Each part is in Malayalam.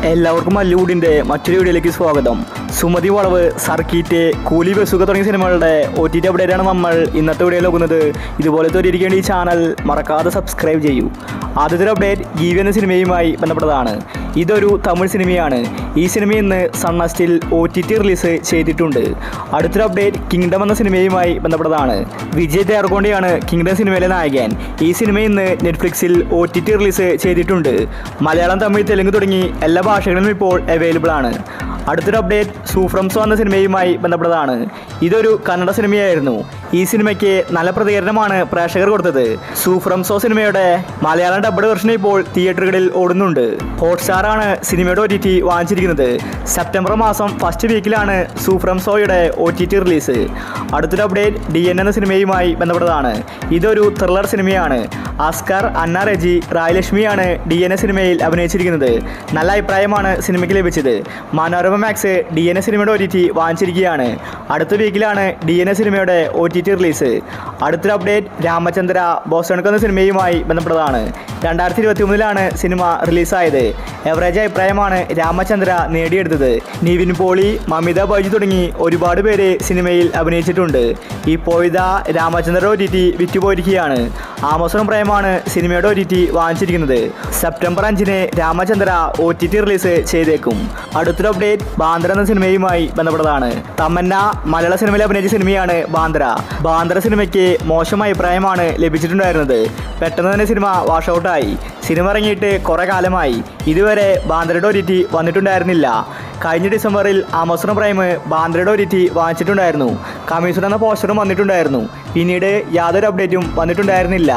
എല്ലാവർക്കും മല്ലുകൂടിൻ്റെ മറ്റൊരു വീഡിയോയിലേക്ക് സ്വാഗതം. സുമതി വളവ്, സർക്കീറ്റ്, കൂലി, ബസുക തുടങ്ങിയ സിനിമകളുടെ OTT അപ്ഡേറ്റാണ് നമ്മൾ ഇന്നത്തെ വീഡിയോയിൽ നോക്കുന്നത്. ഇതുപോലത്തെ ഒരു ഇരിക്കേണ്ട ഈ ചാനൽ മറക്കാതെ സബ്സ്ക്രൈബ് ചെയ്യൂ. ആദ്യത്തെ അപ്ഡേറ്റ് ഗീവി എന്ന സിനിമയുമായി ബന്ധപ്പെട്ടതാണ്. ഇതൊരു തമിഴ് സിനിമയാണ്. ഈ സിനിമ ഇന്ന് സണ്ണസ്റ്റിൽ OTT റിലീസ് ചെയ്തിട്ടുണ്ട്. അടുത്തൊരു അപ്ഡേറ്റ് കിങ്ഡം എന്ന സിനിമയുമായി ബന്ധപ്പെട്ടതാണ്. വിജയ് ദേവർകൊണ്ടയാണ് കിങ്ഡം സിനിമയിലെ നായകൻ. ഈ സിനിമ ഇന്ന് നെറ്റ്ഫ്ലിക്സിൽ OTT റിലീസ് ചെയ്തിട്ടുണ്ട്. മലയാളം, തമിഴ്, തെലുങ്ക് തുടങ്ങി എല്ലാ ഭാഷകളിലും ഇപ്പോൾ അവൈലബിൾ ആണ്. അടുത്തൊരു അപ്ഡേറ്റ് സൂഫ്രംസോ എന്ന സിനിമയുമായി ബന്ധപ്പെട്ടതാണ്. ഇതൊരു കന്നഡ സിനിമയായിരുന്നു. ഈ സിനിമയ്ക്ക് നല്ല പ്രതികരണമാണ് പ്രേക്ഷകർ കൊടുത്തത്. സൂഫ്രംസോ സിനിമയുടെ മലയാളം ഡബ്ഡ് വെർഷൻ ഇപ്പോൾ തിയേറ്ററുകളിൽ ഓടുന്നുണ്ട്. ഹോട്ട്സ്റ്റാറാണ് സിനിമയുടെ OTT വാങ്ങിച്ചിരിക്കുന്നത്. സെപ്റ്റംബർ മാസം ഫസ്റ്റ് വീക്കിലാണ് സൂഫ്രംസോയുടെ OTT റിലീസ്. അടുത്തൊരു അപ്ഡേറ്റ് DN എന്ന സിനിമയുമായി ബന്ധപ്പെട്ടതാണ്. ഇതൊരു ത്രില്ലർ സിനിമയാണ്. ആസ്കർ, അന്ന റെജി, റായലക്ഷ്മിയാണ് DN സിനിമയിൽ അഭിനയിച്ചിരിക്കുന്നത്. നല്ല അഭിപ്രായമാണ് സിനിമയ്ക്ക് ലഭിച്ചത്. മനോരമ മാക്സ് DN സിനിമയുടെ OTT വാങ്ങിച്ചിരിക്കുകയാണ്. അടുത്ത വീക്കിലാണ് DN സിനിമയുടെ OTT റിലീസ്. അടുത്തൊരു അപ്ഡേറ്റ് രാമചന്ദ്ര ബോസ്റ്റോണിക് എന്ന സിനിമയുമായി ബന്ധപ്പെട്ടതാണ്. 2023 സിനിമ റിലീസായത്. എവറേജ് അഭിപ്രായമാണ് രാമചന്ദ്ര നേടിയെടുത്തത്. നിവിൻ പോളി, മമിത ബൈജു തുടങ്ങി ഒരുപാട് പേര് സിനിമയിൽ അഭിനയിച്ചിട്ടുണ്ട്. ഇപ്പോഴിതാ രാമചന്ദ്ര OTT വിറ്റുപോയിരിക്കുകയാണ്. ആമസോൺ പ്രൈമാണ് സിനിമയുടെ OTT വാങ്ങിച്ചിരിക്കുന്നത്. സെപ്റ്റംബർ 5 രാമചന്ദ്ര OTT റിലീസ് ചെയ്തേക്കും. അടുത്തൊരു അപ്ഡേറ്റ് ബാന്ദ്ര എന്ന സിനിമയുമായി ബന്ധപ്പെട്ടതാണ്. തമന്ന മലയാള സിനിമയിൽ അഭിനയിച്ച സിനിമയാണ് ബാന്ദ്ര. ബാന്ദ്ര സിനിമയ്ക്ക് മോശം അഭിപ്രായമാണ് ലഭിച്ചിട്ടുണ്ടായിരുന്നത്. പെട്ടെന്ന് തന്നെ സിനിമ വാഷ് ഔട്ടായി. സിനിമ ഇറങ്ങിയിട്ട് കുറേ കാലമായി. ഇതുവരെ ബാന്ദ്രയുടെ OTT വന്നിട്ടുണ്ടായിരുന്നില്ല. കഴിഞ്ഞ ഡിസംബറിൽ ആമസോൺ പ്രൈം ബാന്ദ്രയുടെ OTT വാങ്ങിച്ചിട്ടുണ്ടായിരുന്നു. കമ്മീഷൻ എന്ന പോസ്റ്ററും വന്നിട്ടുണ്ടായിരുന്നു. പിന്നീട് യാതൊരു അപ്ഡേറ്റും വന്നിട്ടുണ്ടായിരുന്നില്ല.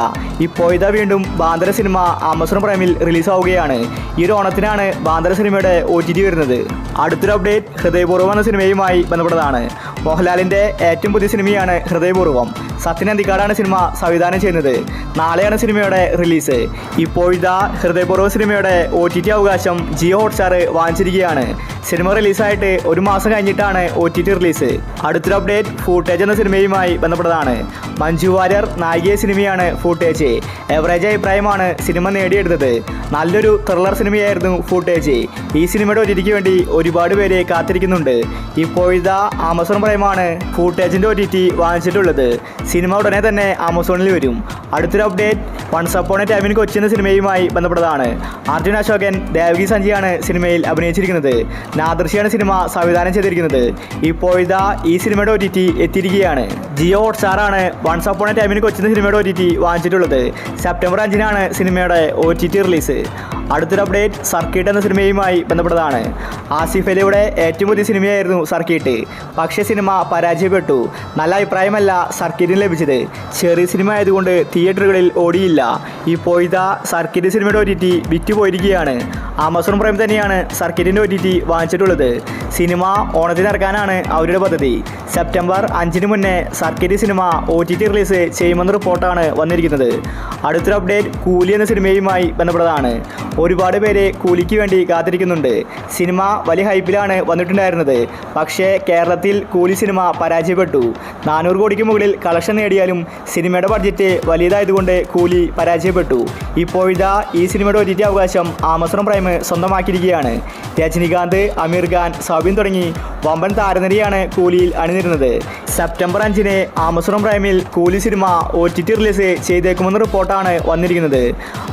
ഇപ്പോൾ ഇതാ വീണ്ടും ബാന്ദ്ര സിനിമ ആമസോൺ പ്രൈമിൽ റിലീസാവുകയാണ്. ഈ ഒരു ഓണത്തിനാണ് ബാന്ദ്ര സിനിമയുടെ OTT വരുന്നത്. അടുത്തൊരു അപ്ഡേറ്റ് ഹൃദയപൂർവ്വം എന്ന സിനിമയുമായി ബന്ധപ്പെട്ടതാണ്. മോഹൻലാലിൻ്റെ ഏറ്റവും പുതിയ സിനിമയാണ് ഹൃദയപൂർവ്വം. സത്യൻ അന്തിക്കാടാണ് സിനിമ സംവിധാനം ചെയ്യുന്നത്. നാളെയാണ് സിനിമയുടെ റിലീസ്. ഇപ്പോഴിതാ ഹൃദയപൂർവ്വ സിനിമയുടെ OTT അവകാശം ജിയോ ഹോട്ട്സ്റ്റാർ വാങ്ങിച്ചിരിക്കുകയാണ്. സിനിമ റിലീസായിട്ട് ഒരു മാസം കഴിഞ്ഞിട്ടാണ് OTT റിലീസ്. അടുത്തൊരു അപ്ഡേറ്റ് ഫൂട്ടേജ് എന്ന സിനിമയുമായി ബന്ധപ്പെട്ടതാണ്. മഞ്ജു വാര്യർ നായികയെ സിനിമയാണ് ഫൂട്ടേജ്. എവറേജ് അഭിപ്രായമാണ് സിനിമ നേടിയെടുത്തത്. നല്ലൊരു ത്രില്ലർ സിനിമയായിരുന്നു ഫൂട്ടേജ്. ഈ സിനിമയുടെ OTTക്ക് വേണ്ടി ഒരുപാട് പേര് കാത്തിരിക്കുന്നുണ്ട്. ഇപ്പോഴിതാ ആമസോൺ പ്രൈമാണ് ഫൂട്ടേജിൻ്റെ OTT വാങ്ങിച്ചിട്ടുള്ളത്. സിനിമ ഉടനെ തന്നെ ആമസോണിൽ വരും. അടുത്തൊരു update once upon a time in Kochi എന്ന സിനിമയുമായി ബന്ധപ്പെട്ടതാണ്. അർജുൻ അശോകൻ, ദേവകി സഞ്ജയാണ് സിനിമയിൽ അഭിനയിച്ചിരിക്കുന്നത്. നാദൃശിയാണ് സിനിമ സംവിധാനം ചെയ്തിരിക്കുന്നത്. ഇപ്പോഴിതാ ഈ സിനിമയുടെ OTT എത്തിയിരിക്കുകയാണ്. ജിയോ ഹോട്ട്സ്റ്റാറാണ് once upon a time in Kochi എന്ന സിനിമയുടെ OTT വാങ്ങിച്ചിട്ടുള്ളത്. സെപ്റ്റംബർ 5 സിനിമയുടെ OTT റിലീസ്. അടുത്തൊരു അപ്ഡേറ്റ് സർക്കീട്ട് എന്ന സിനിമയുമായി ബന്ധപ്പെട്ടതാണ്. ആസിഫ് അലിയുടെ ഏറ്റവും പുതിയ സിനിമയായിരുന്നു സർക്കീട്ട്. പക്ഷേ സിനിമ പരാജയപ്പെട്ടു. നല്ല അഭിപ്രായമല്ല സർക്കീറ്റിന് ലഭിച്ചത്. ചെറിയ സിനിമ ആയതുകൊണ്ട് തിയേറ്ററുകളിൽ ഓടിയില്ല. ഇപ്പോഴിതാ സർക്കീറ്റ് സിനിമയുടെ OTT വിറ്റുപോയിരിക്കുകയാണ്. ആമസോൺ പ്രൈം തന്നെയാണ് സർക്കീറ്റിൻ്റെ OTT വാങ്ങിച്ചിട്ടുള്ളത്. സിനിമ ഓണത്തിന് ഇറക്കാനാണ് അവരുടെ പദ്ധതി. സെപ്റ്റംബർ 5 മുന്നേ സർക്കീറ്റ് സിനിമ OTT റിലീസ് ചെയ്യുമെന്ന റിപ്പോർട്ടാണ് വന്നിരിക്കുന്നത്. അടുത്തൊരു അപ്ഡേറ്റ് കൂലി എന്ന സിനിമയുമായി ബന്ധപ്പെട്ടതാണ്. ഒരുപാട് പേര് കൂലിക്ക് വേണ്ടി കാത്തിരിക്കുന്നുണ്ട്. സിനിമ വലിയ ഹൈപ്പിലാണ് വന്നിട്ടുണ്ടായിരുന്നത്. പക്ഷേ കേരളത്തിൽ കൂലി സിനിമ പരാജയപ്പെട്ടു. 400 കോടിക്ക് മുകളിൽ കളക്ഷൻ നേടിയാലും സിനിമയുടെ ബഡ്ജറ്റ് വലിയതായതുകൊണ്ട് കൂലി പരാജയപ്പെട്ടു. ഇപ്പോഴിതാ ഈ സിനിമയുടെ OTT അവകാശം ആമസോൺ പ്രൈം സ്വന്തമാക്കിയിരിക്കുകയാണ്. രജനികാന്ത്, അമീർ ഖാൻ, സൗബിൻ തുടങ്ങി വമ്പൻ താരനിരയാണ് കൂലിയിൽ അണിനിരുന്നത്. സെപ്റ്റംബർ 5 ആമസോൺ പ്രൈമിൽ കൂലി സിനിമ OTT റിലീസ് ചെയ്തേക്കുമെന്ന റിപ്പോർട്ടാണ് വന്നിരിക്കുന്നത്.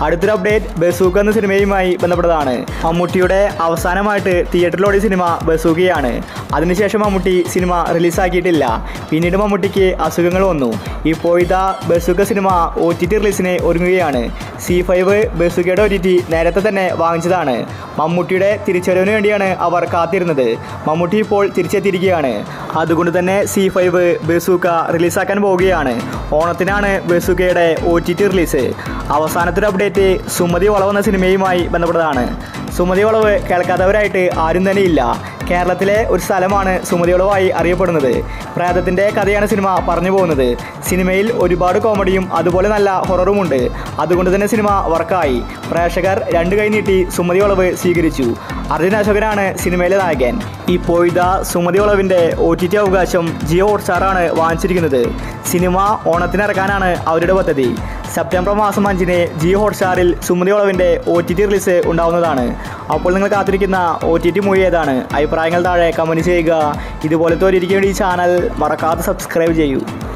അടുത്തൊരു അപ്ഡേറ്റ് ബസൂക്ക എന്ന സിനിമയുമായി ബന്ധപ്പെട്ടതാണ്. മമ്മൂട്ടിയുടെ അവസാനമായിട്ട് തിയേറ്ററിലോടിയ സിനിമ ബസൂക്കയാണ്. അതിനുശേഷം മമ്മൂട്ടി സിനിമ റിലീസാക്കിയിട്ടില്ല. പിന്നീട് മമ്മൂട്ടിക്ക് അസുഖങ്ങൾ വന്നു. ഇപ്പോഴിതാ ബസൂക്ക സിനിമ OTT റിലീസിന് ഒരുങ്ങുകയാണ്. C5 ബസൂക്കയുടെ OTT നേരത്തെ തന്നെ വാങ്ങിച്ചതാണ്. മമ്മൂട്ടിയുടെ തിരിച്ചുവരവിന് വേണ്ടിയാണ് അവർ കാത്തിരുന്നത്. മമ്മൂട്ടി ഇപ്പോൾ തിരിച്ചെത്തിയിരിക്കുകയാണ്. അതുകൊണ്ട് തന്നെ C5 ബസൂക്ക റിലീസാക്കാൻ പോവുകയാണ്. ഓണത്തിനാണ് ബസൂക്കയുടെ OTT റിലീസ്. അവസാനത്തൊരു അപ്ഡേറ്റ് സുമതി വളവ് എന്ന സിനിമയുമായി ബന്ധപ്പെട്ടതാണ്. സുമതി വളവ് കേൾക്കാത്തവരായിട്ട് ആരും തന്നെ ഇല്ല. കേരളത്തിലെ ഒരു സ്ഥലമാണ് സുമതിവളവായി അറിയപ്പെടുന്നത്. പ്രേതത്തിൻ്റെ കഥയാണ് സിനിമ പറഞ്ഞു പോകുന്നത്. സിനിമയിൽ ഒരുപാട് കോമഡിയും അതുപോലെ നല്ല ഹൊററുമുണ്ട്. അതുകൊണ്ട് തന്നെ സിനിമ വർക്കായി. പ്രേക്ഷകർ 2 കൈ നീട്ടി സുമതിവളവ് സ്വീകരിച്ചു. അർജുൻ അശോകനാണ് സിനിമയിലെ നായകൻ. ഇപ്പോഴിതാ സുമതിവളവിൻ്റെ OTT അവകാശം ജിയോ ഹോട്ട്സ്റ്റാറാണ് വാങ്ങിച്ചിരിക്കുന്നത്. സിനിമ ഓണത്തിനിറക്കാനാണ് അവരുടെ പദ്ധതി. സെപ്റ്റംബർ മാസം 5-ന് ജിയോ ഹോട്ട്സ്റ്റാറിൽ സുമതിവളവിൻ്റെ OTT റിലീസ് ഉണ്ടാവുന്നതാണ്. അപ്പോൾ നിങ്ങൾ കാത്തിരിക്കുന്ന OTT മൂവി ഏതാണ്? അഭിപ്രായങ്ങൾ താഴെ കമൻറ്റ് ചെയ്യുക. ഇതുപോലത്തെ ഒരു വേണ്ടി ഈ ചാനൽ മറക്കാതെ സബ്സ്ക്രൈബ് ചെയ്യൂ.